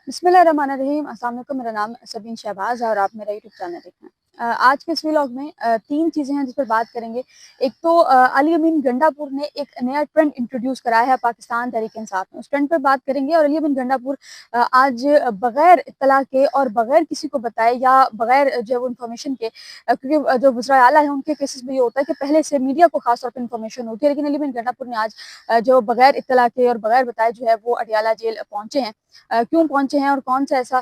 बिस्मिल्लाहिर्रहमानिर्रहीम। अस्सलाम वालेकुम। मेरा नाम सबीन शहबाज है और आप मेरा यूट्यूब चैनल देख रहे हैं। आज के इस व्लॉग में तीन चीज़ें हैं जिस पर बात करेंगे। एक तो अली अमीन गंडापुर ने एक नया ट्रेंड इंट्रोड्यूस कराया है पाकिस्तान तहरीक इंसाफ में, उस ट्रेंड पर बात करेंगे। और अली अमीन गंडापुर आज बगैर इत्तला के और बगैर किसी को बताए या बगैर जो है वो इन्फॉर्मेशन के, क्योंकि जो वज़राए आला हैं उनके केसेस में ये होता है कि पहले से मीडिया को खास तौर पर इन्फॉर्मेशन होती है, लेकिन अली अमीन गंडापुर ने आज जो बगैर इत्तला के और बगैर बताए जो है वो अडियाला जेल पहुंचे हैं। क्यों पहुंचे हैं और कौन सा ऐसा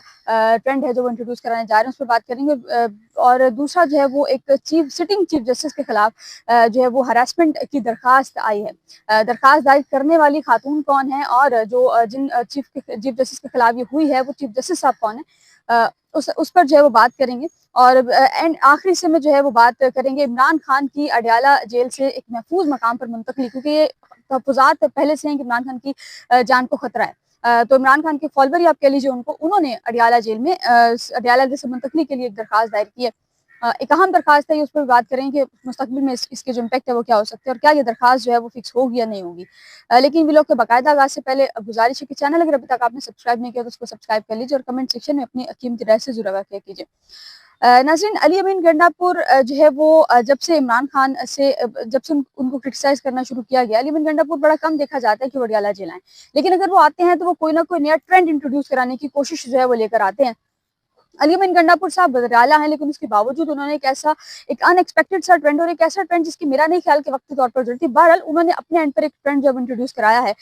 ट्रेंड है जो वो इंट्रोड्यूस कराने जा रहे हैं, उस पर बात करेंगे। और दूसरा जो है वो एक सिटिंग चीफ जस्टिस के खिलाफ जो है वो हरासमेंट की दरखास्त आई है। दरखास्त दायर करने वाली खातून कौन है और जो जिन चीफ जस्टिस के खिलाफ ये हुई है वो चीफ जस्टिस साहब कौन है, उस पर जो है वो बात करेंगे। और एंड आखिरी से में जो है वो बात करेंगे इमरान खान की अडियाला जेल से एक महफूज मकाम पर मुंतकली, क्योंकि ये तहफ़्फ़ुज़ात पहले से हैं कि इमरान खान की जान को खतरा है। तो इमरान खान के फॉलोवर ही आप कह लीजिए उनको, उन्होंने अडियाला जेल में अडियाला जेल से मुंतकली के लिए एक दरखास्त दायर की है। एक अहम दरखास्त है, उस पर बात करेंगे कि मुस्तकबिल में इसके जो इम्पैक्ट है वो क्या हो सकते हैं और क्या ये दरखास्त जो है वो फिक्स होगी या नहीं होगी। लेकिन वीडियो के बाकायदा आगाज से पहले गुजारिश है कि चैनल अगर अभी तक आपने सब्सक्राइब नहीं किया तो उसको सब्सक्राइब कर लीजिए और कमेंट सेक्शन में अपनी कीमती राय से ज़रूर आगाह कीजिए। नाज़रीन, अली अमीन गंडापुर जो है वो जब से इमरान खान से जब से उनको क्रिटिसाइज करना शुरू किया गया, अली अमीन गंडापुर बड़ा कम देखा जाता है कि वो अडियाला जेल आए। लेकिन अगर वो आते हैं तो वो कोई ना कोई नया ट्रेंड इंट्रोड्यूस कराने की कोशिश जो है वो लेकर आते हैं। अली अमीन गंडापुर साहब बदराला हैं, लेकिन उसके बावजूद उन्होंने एक अनएक्सपेक्टेड सा ट्रेंड और एक ऐसा ट्रेंड जिसकी मेरा नहीं ख्याल के वक्ती तौर पर जरूरत थी, बहरहाल उन्होंने अपने एंड पर एक ट्रेंड जब इंट्रोड्यूस कराया है।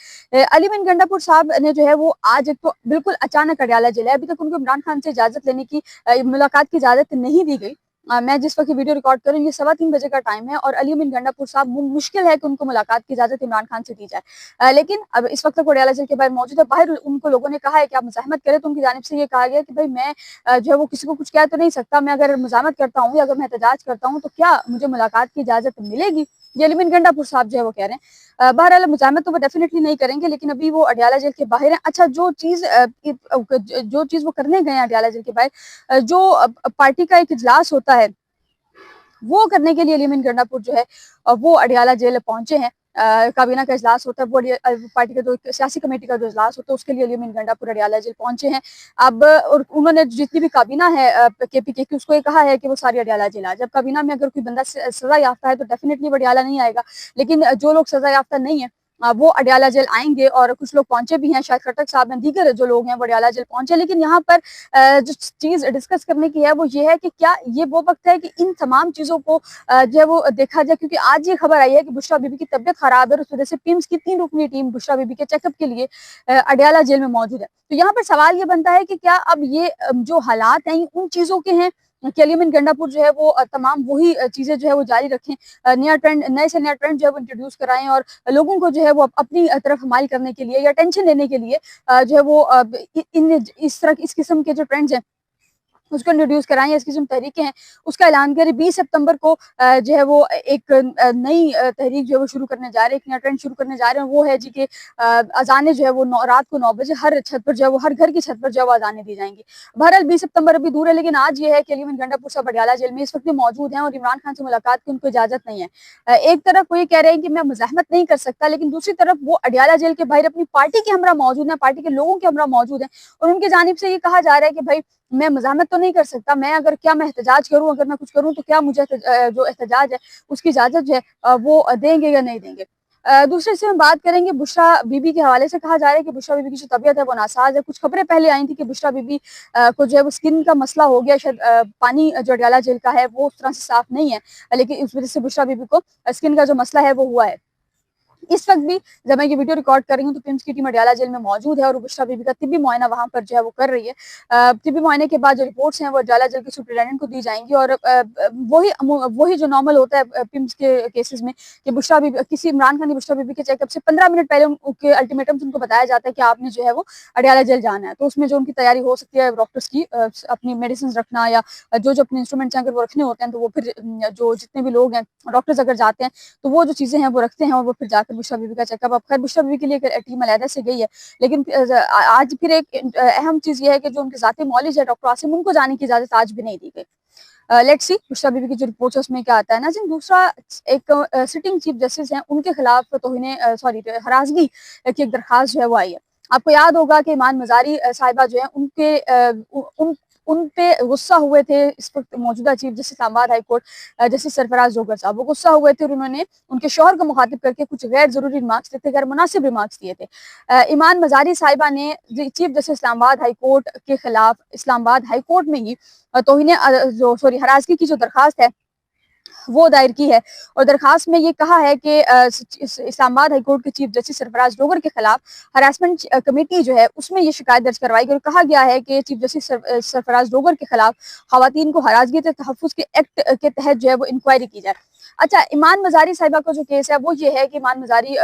अली अमीन गंडापुर साहब ने जो है वो आज एक तो बिल्कुल अचानक अडियाला जेल है। अभी तक उनको इमरान खान से इजाजत लेने की मुलाकात की इजाजत नहीं दी गई। मैं जिस वक्त वीडियो रिकॉर्ड कर रही हूँ ये 3:15 बजे का टाइम है और अली अमीन गंडापुर साहब मुश्किल है कि उनको मुलाकात की इजाजत इमरान खान से दी जाए। लेकिन अब इस वक्त तक वो अडियाला जेल के बाहर मौजूद है। बाहर उनको लोगों ने कहा है कि आप मुज़ाहमत करें, तो उनकी जानिब से ये कहा गया कि भाई मैं जो है वो किसी को कुछ कह तो नहीं सकता, मैं अगर मुज़ाहमत करता हूँ या अगर मैं एहतजाज करता हूँ तो क्या मुझे मुलाकात की इजाजत मिलेगी, ये अली अमीन गंडापुर साहब जो है वो कह रहे हैं। बहरहाल मुज़ाहमत तो वो डेफिनेटली नहीं करेंगे, लेकिन अभी वो अडियाला जेल के बाहर हैं। अच्छा, जो चीज़ वो करने गए हैं अडियाला जेल के बाहर, जो पार्टी का एक इजलास होता है वो करने के लिए अली अमीन गंडापुर जो है वो अडियाला जेल पहुंचे हैं। काबीना का इजलास होता है, वो पार्टी का जो सियासी कमेटी का जो इजलास होता है उसके लिए अली अमीन गंडापुर अडियाला जेल पहुंचे हैं। अब और उन्होंने जितनी भी काबीना है केपीके की उसको ये कहा है कि वो सारी अडियाला जेल आ। जब काबीना में अगर कोई बंदा सजा याफ्ता है तो डेफिनेटली वो अडियाला नहीं आएगा, लेकिन जो लोग सजा याफ्ता नहीं है वो अडियाला जेल आएंगे। और कुछ लोग पहुंचे भी हैं, शायद खट्टक साहब हैं, दीगर जो लोग हैं वो अडियाला जेल पहुंचे। लेकिन यहाँ पर जो चीज़ डिस्कस करने की है वो ये है कि क्या ये वो वक्त है कि इन तमाम चीज़ों को जो है वो देखा जाए, क्योंकि आज ये खबर आई है कि बुशरा बीबी की तबीयत खराब है, उस वजह से पिम्स की 3 रुकनी टीम बुशरा बीबी के चेकअप के लिए अडियाला जेल में मौजूद है। तो यहाँ पर सवाल ये बनता है कि क्या अब ये जो हालात हैं उन चीज़ों के हैं कि अली अमीन गंडापुर जो है वो तमाम वही चीज़ें जो है वो जारी रखें, नए से नया ट्रेंड जो है वो इंट्रोड्यूस कराएं और लोगों को जो है वो अपनी तरफ हमाल करने के लिए या टेंशन लेने के लिए जो है वो इस किस्म के जो ट्रेंड्स हैं उसको इंट्रोड्यूस कराएं, इस किस्म तहरीकें हैं उसका ऐलान करें। 20 सितंबर को जो है वो एक नई तहरीक जो है वो शुरू करने जा रहे हैं, एक नया ट्रेंड शुरू करने जा रहे हैं। वो है जी कि अजानें जो है वो रात को 9 बजे हर छत पर जो है वो हर घर की छत पर जो है वो अजानें दी जाएंगी। बहरहाल 20 सितंबर अभी दूर है, लेकिन आज ये है कि अली अमीन गंडापुर साहब अडियाला जेल में इस वक्त मौजूद हैं और इमरान खान से मुलाकात की उनको इजाजत नहीं है। एक तरफ वो ये कह रहे हैं कि मैं मुज़ाहमत नहीं कर सकता, लेकिन दूसरी तरफ वो अडियाला जेल के बाहर अपनी पार्टी के हमरा मौजूद है, पार्टी के लोगों के हमरा मौजूद है और उनकी जानिब से ये कहा जा रहा है कि भाई मैं मुज़ाहमत तो नहीं कर सकता, मैं अगर क्या मैं एहतजाज करूँ, अगर मैं कुछ करूँ तो क्या मुझे जो एहतजाज है उसकी इजाज़त जो है वो देंगे या नहीं देंगे। दूसरे से हम बात करेंगे बुशरा बीबी के हवाले से। कहा जा रहा है कि बुशरा बीबी की जो तबीयत है वो नासाज है। कुछ खबरें पहले आई थी कि बुशरा बीबी को जो है वो स्किन का मसला हो गया, शायद पानी जो अडियाला जेल का है वो उस तरह से साफ नहीं है, लेकिन इस वजह से बुशरा बीबी को स्किन का जो मसला है वो हुआ है। इस वक्त भी जब मैं ये वीडियो रिकॉर्ड कर रही हूँ तो पिम्स की टीम अडियाला जेल में मौजूद है और बुशरा बीबी का तिब्बी मुआयना वहाँ पर जो है वो कर रही है। तिब्बी मुआयने के बाद जो रिपोर्ट्स हैं वो अडियाला जेल के सुप्रिटेंडेंट को दी जाएंगी और वही जो नॉर्मल होता है पिम्स के केसेस में कि बुशरा बीबी किसी इमरान खान की बुशरा बीबी के चेकअप से 15 मिनट पहले उनके अल्टीमेटम से उनको बताया जाता है कि आपने जो है वो अडियाला जेल जाना है। तो उसमें जो उनकी तैयारी हो सकती है डॉक्टर्स की, अपनी मेडिसिन रखना या जो अपने इंस्ट्रूमेंट्स हैं अगर वो रखने होते हैं तो वो फिर जो जितने भी लोग हैं डॉक्टर्स अगर जाते हैं तो वो जो चीज़ें हैं वो रखते हैं और वो फिर जाकर बुशरा बीबी का चेकअप। अब खैर बुशरा बीबी के लिए टीम अलहदा से गई है, लेकिन आज फिर एक अहम चीज़ ये है कि जो उनके ज़ाती मौलिज है डॉक्टर आसिम, उनको जाने की इजाज़त आज भी नहीं दी गई। लेट्स सी बुशरा बीबी की जो रिपोर्ट है उसमें क्या आता है ना जी। दूसरा, एक सिटिंग चीफ जस्टिस हैं उनके खिलाफ हरासगी की एक दरखास्त जो है वो आई है। آپ کو یاد ہوگا کہ ایمان مزاری صاحبہ جو ہیں ان پہ غصہ ہوئے تھے اس وقت موجودہ چیف جسٹس اسلام آباد ہائی کورٹ جسٹس سرفراز جوگر صاحب، وہ غصہ ہوئے تھے اور انہوں نے ان کے شوہر کو مخاطب کر کے کچھ غیر ضروری ریمارکس دیے تھے، غیر مناسب ریمارکس دیے تھے۔ ایمان مزاری صاحبہ نے چیف جسٹس اسلام آباد ہائی کورٹ کے خلاف اسلام آباد ہائی کورٹ میں ہی ہراسگی کی جو درخواست ہے وہ دائر کی ہے، اور درخواست میں یہ کہا ہے کہ اسلام آباد ہائی کورٹ کے چیف جسٹس سرفراز ڈوگر کے خلاف ہراسمنٹ کمیٹی جو ہے اس میں یہ شکایت درج کروائی گئی اور کہا گیا ہے کہ چیف جسٹس سرفراز ڈوگر کے خلاف خواتین کو ہراسگی سے تحفظ کے ایکٹ کے تحت جو ہے وہ انکوائری کی جائے۔ اچھا، ایمان مزاری صاحبہ کا جو کیس ہے وہ یہ ہے کہ ایمان مزاری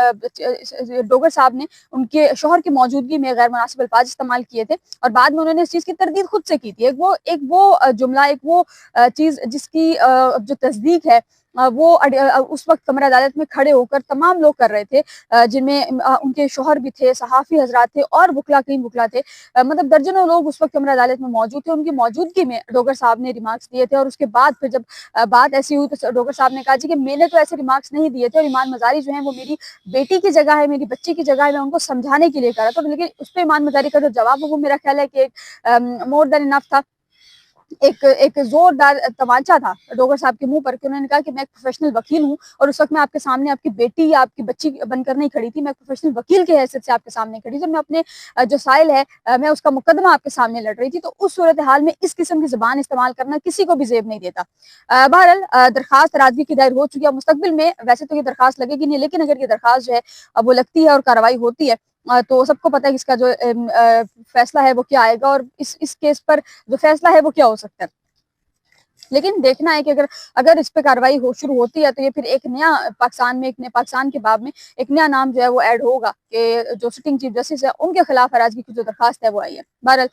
ڈوگر صاحب نے ان کے شوہر کی موجودگی میں غیر مناسب الفاظ استعمال کیے تھے، اور بعد میں انہوں نے اس چیز کی تردید خود سے کی تھی۔ ایک وہ جملہ، ایک وہ چیز جس کی جو تصدیق ہے وہ اس وقت کمرہ عدالت میں کھڑے ہو کر تمام لوگ کر رہے تھے، جن میں ان کے شوہر بھی تھے، صحافی حضرات تھے اور وکلا کریم وکلا تھے، مطلب درجنوں لوگ اس وقت کمرہ عدالت میں موجود تھے۔ ان کی موجودگی میں ڈوگر صاحب نے ریمارکس دیے تھے، اور اس کے بعد پھر جب بات ایسی ہوئی تو ڈوگر صاحب نے کہا جی کہ میں نے تو ایسے ریمارکس نہیں دیے تھے، اور ایمان مزاری جو ہیں وہ میری بیٹی کی جگہ ہے، میری بچی کی جگہ ہے، میں ان کو سمجھانے کے لیے کہہ رہا تھا۔ لیکن اس پہ ایمان مزاری کا جو جواب وہ میرا خیال ہے کہ مور دین انف تھا، ایک زوردار تمانچہ تھا ڈوگر صاحب کے منہ پر، کہ انہوں نے کہا کہ میں ایک پروفیشنل وکیل ہوں، اور اس وقت میں آپ کے سامنے آپ کی بیٹی یا آپ کی بچی بن کر نہیں کھڑی تھی، میں ایک پروفیشنل وکیل کے حیثیت سے آپ کے سامنے کھڑی تھی، میں اپنے جو سائل ہے میں اس کا مقدمہ آپ کے سامنے لڑ رہی تھی۔ تو اس صورتحال میں اس قسم کی زبان استعمال کرنا کسی کو بھی زیب نہیں دیتا۔ بہرحال درخواست رادگی کی دائر ہو چکی ہے، مستقبل میں ویسے تو یہ درخواست لگے گی نہیں، لیکن اگر یہ درخواست جو ہے وہ لگتی ہے اور کارروائی ہوتی ہے تو سب کو پتہ ہے کہ اس کا جو فیصلہ ہے وہ کیا آئے گا، اور اس کیس پر جو فیصلہ ہے وہ کیا ہو سکتا ہے۔ لیکن دیکھنا ہے کہ اگر اس پہ کارروائی شروع ہوتی ہے تو یہ پھر ایک نیا پاکستان کے باب میں ایک نیا نام جو ہے وہ ایڈ ہوگا کہ جو سٹنگ چیف جسٹس ہے ان کے خلاف ہراسگی کی جو درخواست ہے وہ آئی ہے۔ بہرحال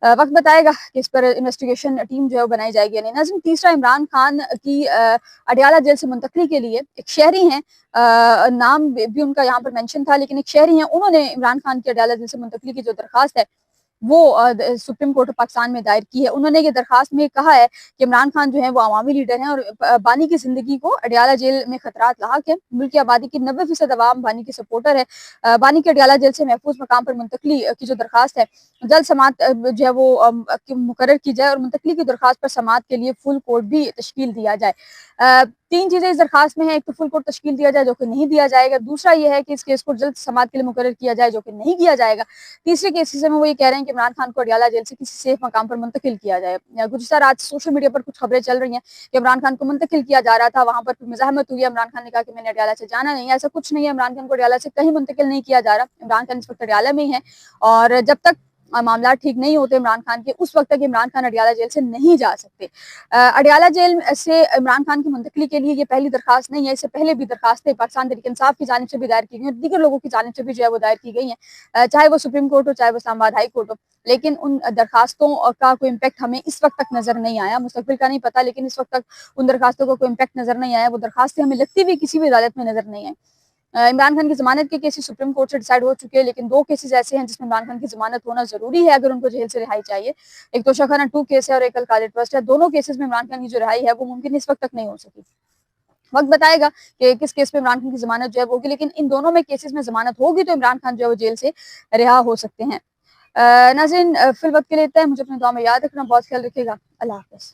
وقت بتائے گا کہ اس پر انویسٹیگیشن ٹیم جو ہے وہ بنائی جائے گی یا نہیں۔ ناظرین، تیسرا، عمران خان کی اڈیالہ جیل سے منتقلی کے لیے ایک شہری ہیں، نام بھی ان کا یہاں پر مینشن تھا، لیکن ایک شہری ہیں، انہوں نے عمران خان کی اڈیالہ جیل سے منتقلی کی جو درخواست ہے وہ سپریم کورٹ آف پاکستان میں دائر کی ہے۔ انہوں نے یہ درخواست میں کہا ہے کہ عمران خان جو ہیں وہ عوامی لیڈر ہیں، اور بانی کی زندگی کو اڈیالہ جیل میں خطرات لاحق ہیں۔ ملک کی آبادی کی 90% عوام بانی کی سپورٹر ہے۔ بانی کی اڈیالہ جیل سے محفوظ مقام پر منتقلی کی جو درخواست ہے جلد سماعت جو ہے وہ مقرر کی جائے، اور منتقلی کی درخواست پر سماعت کے لیے فل کورٹ بھی تشکیل دیا جائے۔ تین چیزیں اس درخواست میں ہیں، ایک تو فل کورٹ تشکیل دیا جائے جو کہ نہیں دیا جائے گا، دوسرا یہ ہے کہ اس کیس کو جلد سماعت کے لیے مقرر کیا جائے جو کہ نہیں کیا جائے گا، تیسرے کیسز میں وہ یہ کہہ رہے ہیں کہ عمران خان کو اڈیالہ جیل سے کسی سیف مقام پر منتقل کیا جائے۔ گزشتہ رات سوشل میڈیا پر کچھ خبریں چل رہی ہیں کہ عمران خان کو منتقل کیا جا رہا تھا، وہاں پر مزاحمت ہوئی ہے، عمران خان نے کہا کہ میں نے اڈیالہ سے جانا نہیں ہے۔ ایسا کچھ نہیں ہے، عمران خان کو اڈیالہ سے کہیں منتقل نہیں کیا جا رہا، عمران خان اس وقت اڈیالہ میں ہی ہے، اور جب تک معاملات ٹھیک نہیں ہوتے عمران خان کے، اس وقت تک عمران خان اڈیالہ جیل سے نہیں جا سکتے۔ اڈیالہ جیل سے عمران خان کی منتقلی کے لیے یہ پہلی درخواست نہیں ہے، اس سے پہلے بھی درخواستیں پاکستان تحریک انصاف کی جانب سے بھی دائر کی گئی ہیں، اور دیگر لوگوں کی جانب سے بھی جو ہے وہ دائر کی گئی ہیں، چاہے وہ سپریم کورٹ ہو چاہے وہ اسلام آباد ہائی کورٹ ہو، لیکن ان درخواستوں کا کوئی امپیکٹ ہمیں اس وقت تک نظر نہیں آیا۔ مستقبل کا نہیں پتہ، لیکن اس وقت تک ان درخواستوں کا کوئی امپیکٹ نظر نہیں آیا، وہ درخواستیں ہمیں لگتی بھی کسی بھی عدالت میں نظر نہیں آئیں۔ عمران خان کی ضمانت کے کیسز سپریم کورٹ سے ڈیسائیڈ ہو چکے ہیں، لیکن دو کیسز ایسے ہیں جس میں عمران خان کی ضمانت ہونا ضروری ہے اگر ان کو جیل سے رہائی چاہیے۔ ایک تو شاخانہ 2 کیس ہے اور ایک القادر ٹرسٹ ہے۔ دونوں کیسز میں عمران خان کی جو رہائی ہے وہ ممکن اس وقت تک نہیں ہو سکی۔ وقت بتائے گا کہ کس کیس پہ عمران خان کی ضمانت جو ہے ہوگی، لیکن ان دونوں میں کیسز میں ضمانت ہوگی تو عمران خان جو ہے وہ جیل سے رہا ہو سکتے ہیں۔ ناظرین، فی الوقت کے لیے اتنا ہے، مجھے اپنے دعا میں یاد رکھنا، بہت خیال رکھیے گا، اللہ حافظ۔